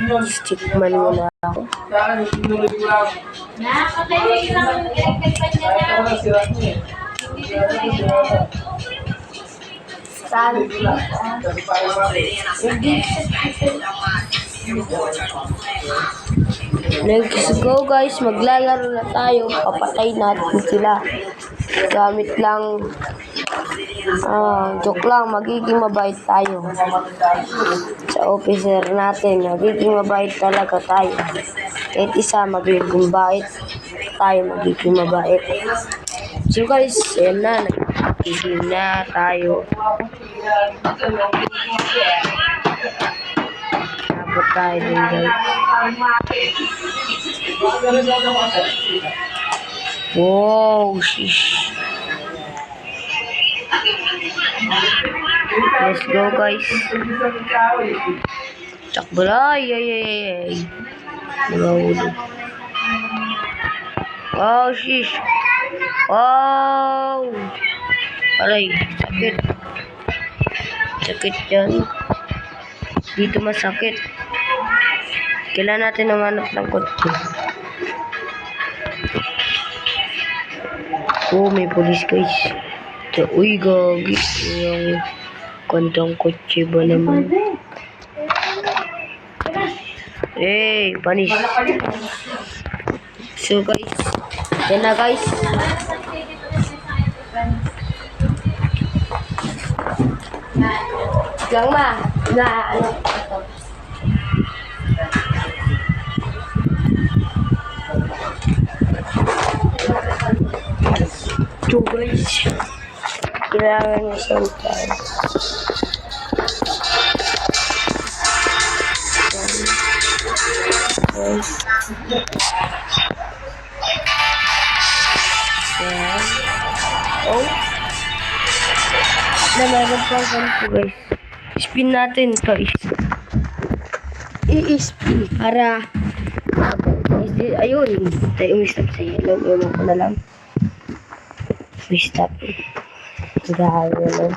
mag-stickman muna ako. Let's go guys, maglalaro na tayo. Papatay natin sila. Gamit lang, joke lang, magiging mabait tayo. Sa officer natin, magiging mabait talaga tayo. Kahit isa magiging bait, tayo magiging mabait. So guys, yan na, nagiging na tayo. Dapat tayo din guys. Wow, shish. Let's go guys. Takbo na, ay. Nagahulog. Wow, shish. Wow. Aray, sakit. Sakit yan. Dito masakit. Kailangan natin namanap ng kotse. Oh, may police guys. Uy, gagi. Yung kantang kotse ba naman? Hey, panis. So guys, yan na guys. Lang ma. Ano? So guys, kailangan na siyang tayo. Guys. Yan. Oh. Meron pang ganito guys. Spin natin guys. I-spin para ayun. Tayo umistap sa yellow. Ewan ko na lang. Umistap. Grabe naman.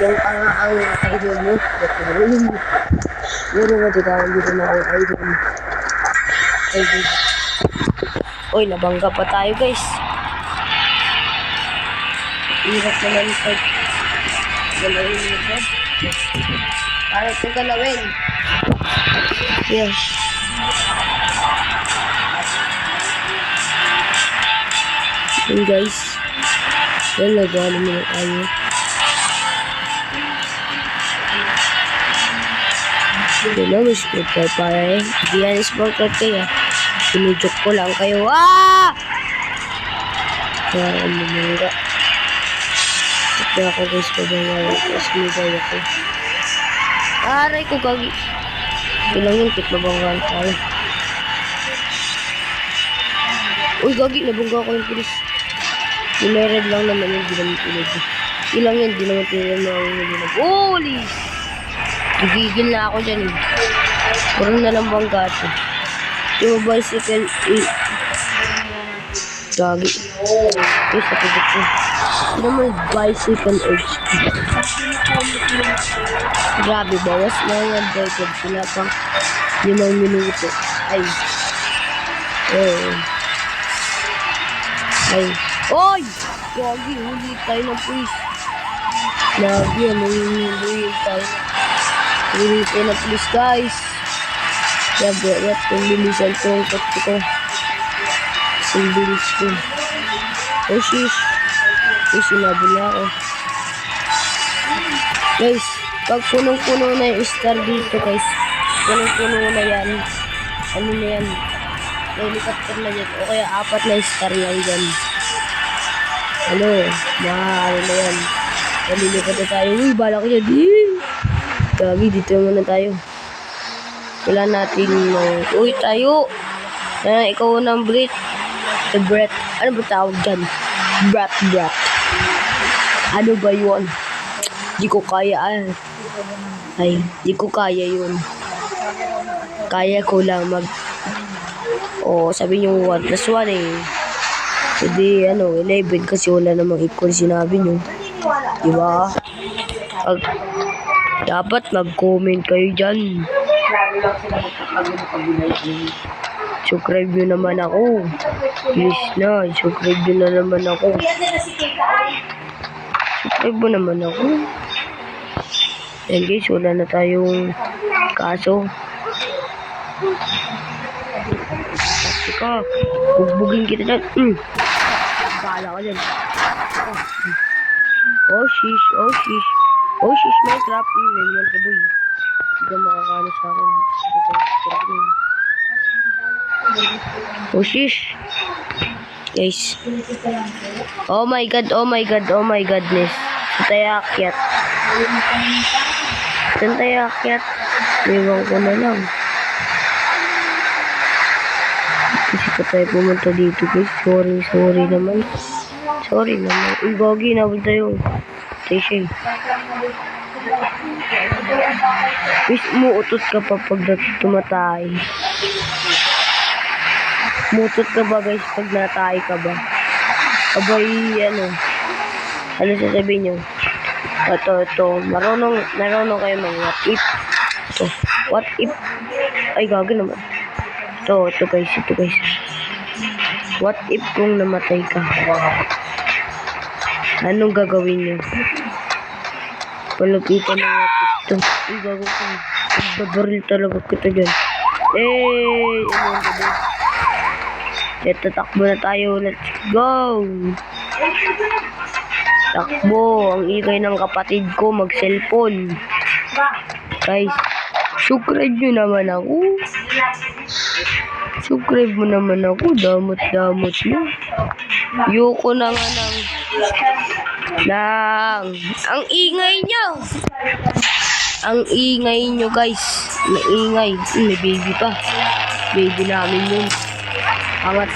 Yung ang idol mo. Meron mo dito ang dito na ang idol mo. Uy, nabangga pa tayo guys. Hirap naman pag galawin mo ito. Para ito galawin. Yes. Yun guys. Yan, nagwala mo na tayo. Yun na, mas good tayo para eh. Hindi yan sport card kaya. Sinujok ko lang kayo. Kaya mamangga. Kaya ako guys pabangga. Tapos lumigay ako. Aray ko gagi. Ilang yun, kit mabanggaan tayo. Uy gagi, nabangga ko yung pulis. Nimered lang naman yun, di naman tulad. Ilang yun, di naman tulad na holy! Gigigil na ako dyan eh. Puro na lang bangga ito. Yung bicycle gagi. Sa pagkat ko. Naman bicycle HP. Grabe, bawas na yung record. Sila pang 5 minuto. Ay. Oy! Gagi, huli tayo ng pulis. Gagi, huli tayo. Huli tayo ng pulis, guys. Grabe, kung bilisan ko ang kotse ko. Ang bilis ko. Oh, shish. Sinabi na ako. Guys, pag punong-puno na yung star dito, guys. Punong-puno na yan. Ano na yan? Helicopter na yan. O kaya 4 na star lang dyan. Ano? Ano na yan. Nalilipat na tayo. Uy, bala ko dyan. Gagi, dito muna tayo. Wala natin uy, tayo. Ikaw ng breath. The breath. Ano ba tawag dyan? Breath. Ano ba yun? Di ko kaya. Ay, di ko kaya yun. Kaya ko lang sabi nyo 1 plus 1 eh. Hindi, 11 kasi wala namang equal sinabi nyo. Diba? Dapat mag-comment kayo dyan. Subscribe nyo naman ako. Please na, subscribe nyo na naman ako. Subscribe mo naman ako. Ayan guys, wala na tayong kaso. Teka, bugbugin kita dyan. Bahala ka dyan. Oh shish, oh shish. Oh shish, Minecraft. Nangyayal ka boy. Hindi ka makakano sa akin. Oh shish. Guys. Oh my god, oh my god, oh my godness. Saan tayo akyat? Saan tayo akyat? Iwan ko na lang. Kasi pa tayo pumunta dito guys. Sorry naman. Sorry naman. Uy, gogi, nabal tayo. Tayo. Guys, umuutot ka pa pag tumatay. Umuutot ka ba guys pag natay ka ba? Abay, ano sasabihin nyo? Ito. Marunong kayo mga what if. Ito, what if. Ay, gagawin naman. Ito guys. What if kung namatay ka? Anong gagawin nyo? Palapitan ng what if to. Ay, gagawin ko. Babaril talaga kita dyan. Ano ba? Tatakbo na tayo. Let's go! Takbo. Ang ingay ng kapatid ko mag-cellphone. Guys, subscribe nyo naman ako. Subscribe mo naman ako. Damot nyo. Yoko na nga ang ingay nyo. Ang ingay nyo guys. Maingay. May baby pa. Baby namin yun. Angat.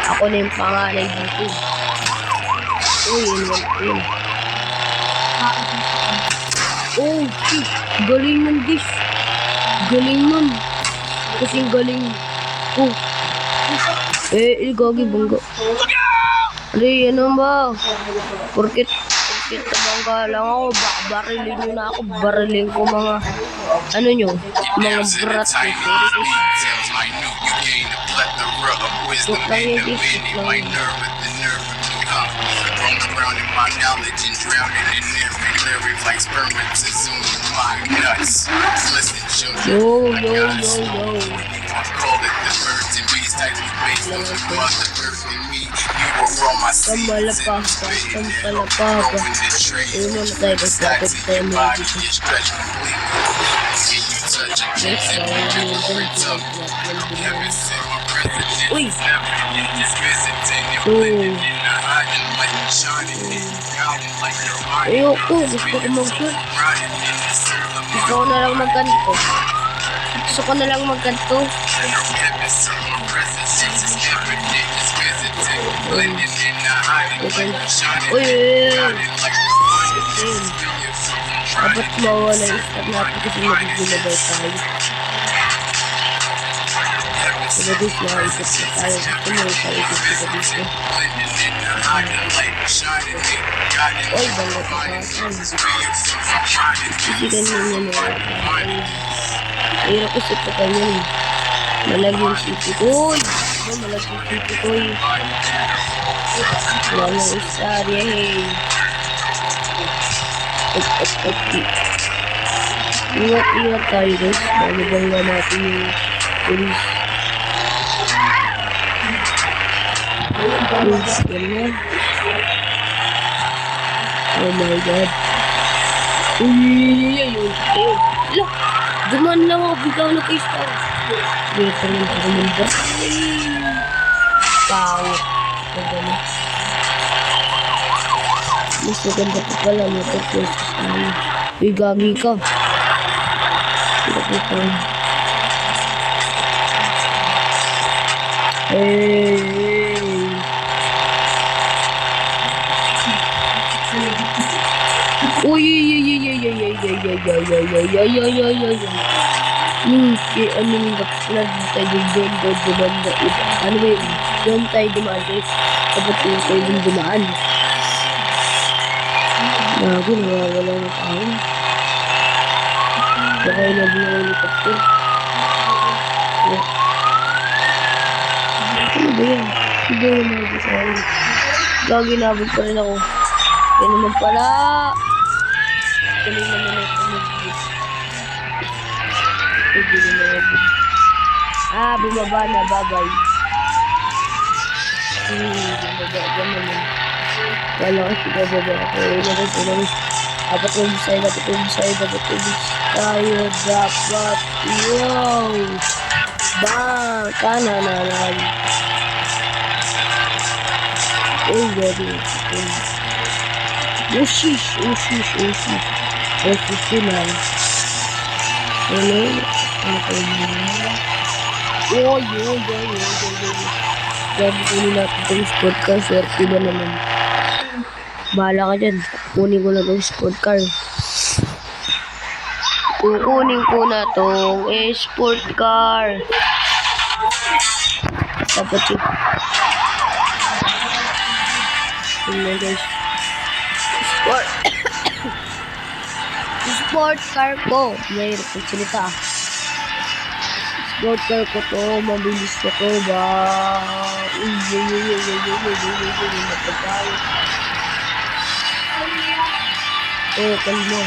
Ako na yung panganay dito. Uy, yun. Oh, shit. Galing nun, guys. Galing nun. Kasing galing. Oh. Gagi, bangga. Ari, ano ba? Porkit bangga lang ako. Barilin nyo na ako. Barilin ko mga, mga brat. Shoot lang yun, guys. Shoot lang yun. My knowledge and drowning in every lyric like sperm to zoom in my nuts. Listen, children. Yo. Call it the birds and bees type of base. The birds and me. You were all my seeds. Kampalapaka. Yun mo na tayo kasi dapat tayo mo dito. Uy! Ayoko, gusto ko mag-shoot. Gusto ko na lang magkanto. Uy! Dapat mawala yung start natin kasi magigilabay tayo. Sabadis na, ikot na tayo. Tumulong tayo dito dito. Oy, bangga pa sa akin. Isigan nyo nyo mga. Hirap ko sipa kayo yun. Malag yung sipi ko. Uy! Malag yung sipi ko. Wala na isarya, hey. Ingat tayo guys. Bangga natin yung police. Oh my god. Uy, ayun. Look, duman lang ako. Biglaw na kay Star. Dito lang ako munda. Pangit. Maganda. Mas maganda pa pala. Matapos sa amin. Uy, gagi ka. Hindi ko pa. Hey. Uy, ano ba yun? Doon tayo dumaan guys. Dapat yun tayo dumaan. Nago, nawawala na tayo. Baka inabi ng helicopter. Ano ba yan? Hindi ako inabi sa akin. Gagi, inabot pa rin ako. Yan naman pala. Galing naman ito mag-glitch. Hindi ko na-abot. Bumaba na. Bye-bye. Bumaba ka naman. Wala kasi bababa ako. Ilagay. Dapat mag-decide. Tayo dapat. Wow! Bang! Kanananan. Very good. Ushish na. Ano? Ano kayo na? Oy. Sabi ko nila itong sport car. Swerte ba naman? Bahala ka dyan. Kunin ko na itong sport car. Kukunin ko na itong sport car. Dapat yun. Tingnan guys. Sport car ko. Mayroon kong salita. Sport car ko to. Mabilis na to ba? Napagkain. Kalma.